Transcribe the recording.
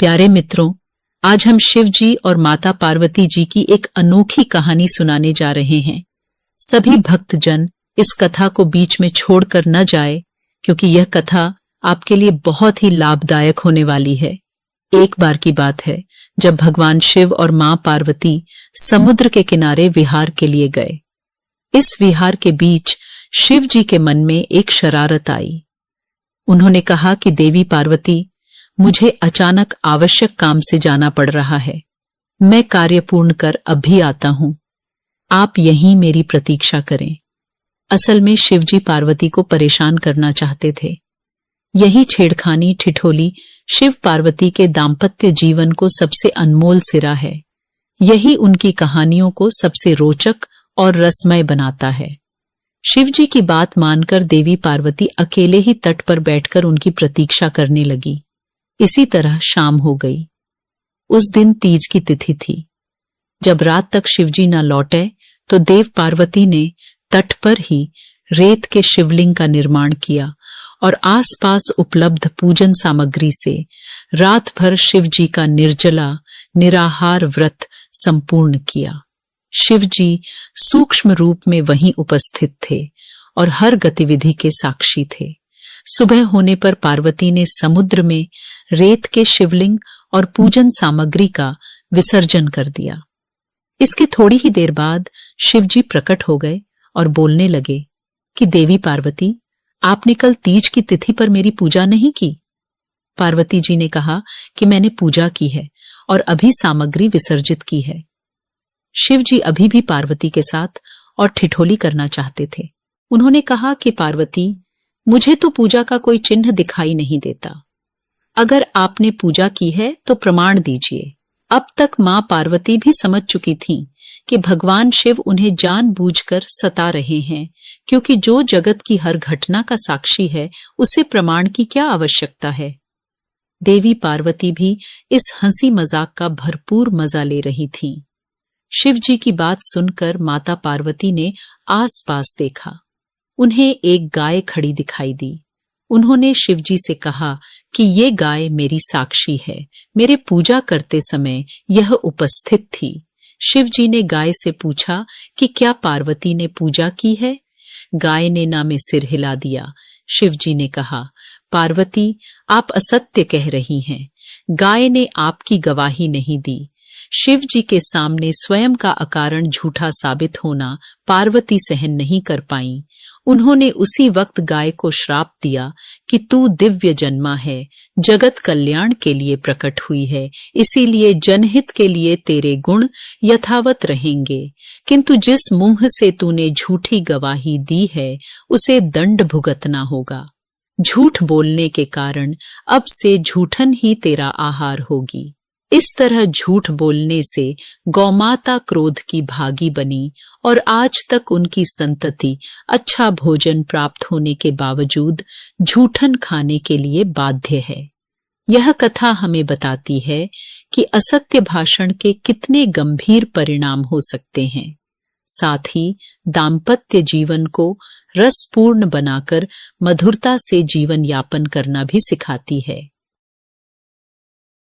प्यारे मित्रों, आज हम शिव जी और माता पार्वती जी की एक अनोखी कहानी सुनाने जा रहे हैं। सभी भक्तजन इस कथा को बीच में छोड़कर न जाए, क्योंकि यह कथा आपके लिए बहुत ही लाभदायक होने वाली है। एक बार की बात है जब भगवान शिव और मां पार्वती समुद्र के किनारे विहार के लिए गए। इस विहार के बीच शिव जी के मन में एक शरारत आई। उन्होंने कहा कि देवी पार्वती, मुझे अचानक आवश्यक काम से जाना पड़ रहा है। मैं कार्य पूर्ण कर अभी आता हूं। आप यहीं मेरी प्रतीक्षा करें। असल में शिवजी पार्वती को परेशान करना चाहते थे। यही छेड़खानी ठिठोली शिव पार्वती के दाम्पत्य जीवन को सबसे अनमोल सिरा है। यही उनकी कहानियों को सबसे रोचक और रसमय बनाता है। शिवजी की बात मानकर देवी पार्वती अकेले ही तट पर बैठकर उनकी प्रतीक्षा करने लगी। इसी तरह शाम हो गई। उस दिन तीज की तिथि थी। जब रात तक शिवजी न लौटे तो देव पार्वती ने तट पर ही रेत के शिवलिंग का निर्माण किया और आसपास उपलब्ध पूजन सामग्री से रात भर शिवजी का निर्जला निराहार व्रत संपूर्ण किया। शिवजी सूक्ष्म रूप में वहीं उपस्थित थे और हर गतिविधि के साक्षी थे। सुबह होने पर पार्वती ने समुद्र में रेत के शिवलिंग और पूजन सामग्री का विसर्जन कर दिया। इसके थोड़ी ही देर बाद शिवजी प्रकट हो गए और बोलने लगे कि देवी पार्वती, आपने कल तीज की तिथि पर मेरी पूजा नहीं की। पार्वती जी ने कहा कि मैंने पूजा की है और अभी सामग्री विसर्जित की है। शिवजी अभी भी पार्वती के साथ और ठिठोली करना चाहते थे। उन्होंने कहा कि पार्वती, मुझे तो पूजा का कोई चिन्ह दिखाई नहीं देता। अगर आपने पूजा की है तो प्रमाण दीजिए। अब तक मां पार्वती भी समझ चुकी थीं कि भगवान शिव उन्हें जानबूझकर सता रहे हैं, क्योंकि जो जगत की हर घटना का साक्षी है उसे प्रमाण की क्या आवश्यकता है। देवी पार्वती भी इस हंसी मजाक का भरपूर मजा ले रही थीं। शिव जी की बात सुनकर माता पार्वती ने आसपास देखा। उन्हें एक गाय खड़ी दिखाई दी। उन्होंने शिवजी से कहा कि ये गाय मेरी साक्षी है। मेरे पूजा करते समय यह उपस्थित थी। शिवजी ने गाय से पूछा कि क्या पार्वती ने पूजा की है। गाय ने ना में सिर हिला दिया। शिवजी ने कहा, पार्वती, आप असत्य कह रही हैं। गाय ने आपकी गवाही नहीं दी। शिवजी के सामने स्वयं का अकारण झूठा साबित होना पार्वती सहन नहीं कर पाई। उन्होंने उसी वक्त गाय को श्राप दिया कि तू दिव्य जन्मा है, जगत कल्याण के लिए प्रकट हुई है, इसीलिए जनहित के लिए तेरे गुण यथावत रहेंगे, किंतु जिस मुंह से तूने झूठी गवाही दी है उसे दंड भुगतना होगा। झूठ बोलने के कारण अब से झूठन ही तेरा आहार होगी। इस तरह झूठ बोलने से गौमाता क्रोध की भागी बनी और आज तक उनकी संतति अच्छा भोजन प्राप्त होने के बावजूद झूठन खाने के लिए बाध्य है। यह कथा हमें बताती है कि असत्य भाषण के कितने गंभीर परिणाम हो सकते हैं। साथ ही दाम्पत्य जीवन को रसपूर्ण बनाकर मधुरता से जीवन यापन करना भी सिखाती है।